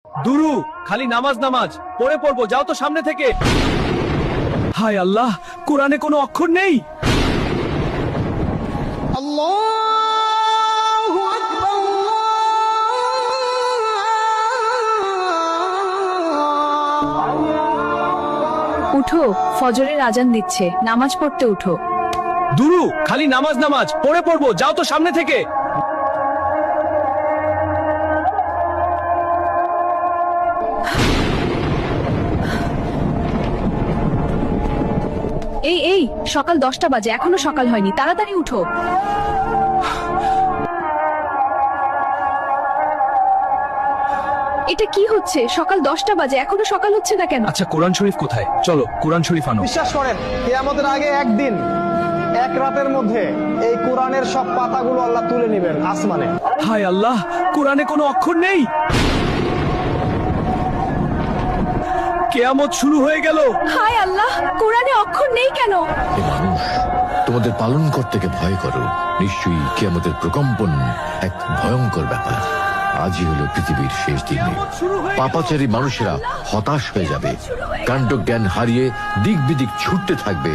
দুরু খালি নামাজ নামাজ পড়ে পড়বো, যাও তো সামনে থেকে। হায় আল্লাহ, কোরআনে কোনো অক্ষর নেই। উঠো, ফজরের আজান দিচ্ছে, নামাজ পড়তে উঠো। দুরু খালি নামাজ নামাজ পড়ে পড়বো, যাও তো সামনে থেকে। এই এই, সকাল 10টা বাজে, এখনো সকাল হয়নি, তাড়াতাড়ি উঠো। এটা কি হচ্ছে? সকাল 10টা বাজে, এখনো সকাল হচ্ছে না কেন? আচ্ছা, কোরআন শরীফ কোথায়? চলো কোরআন শরীফ আনো। বিশ্বাস করেন, কিয়ামতের আগে একদিন এক রাতের মধ্যে এই কোরআনের সব পাতাগুলো আল্লাহ তুলে নেবেন আসমানে। হায় আল্লাহ, কোরআনে কোনো অক্ষর নেই। কিয়ামত শুরু হয়ে গেল। হায় আল্লাহ, কোরআনে অক্ষর নেই কেন? হে মানুষ, তোমাদের পালনকর্তাকে ভয় করো। নিশ্চয়ই কিয়ামতের প্রকম্পন এক ভয়ঙ্কর ব্যাপার। আজই হলো পৃথিবীর শেষ দিন। পাপাচারী মানুষেরা হতাশ হয়ে যাবে, কাণ্ড জ্ঞান হারিয়ে দিক বিদিক ছুটতে থাকবে।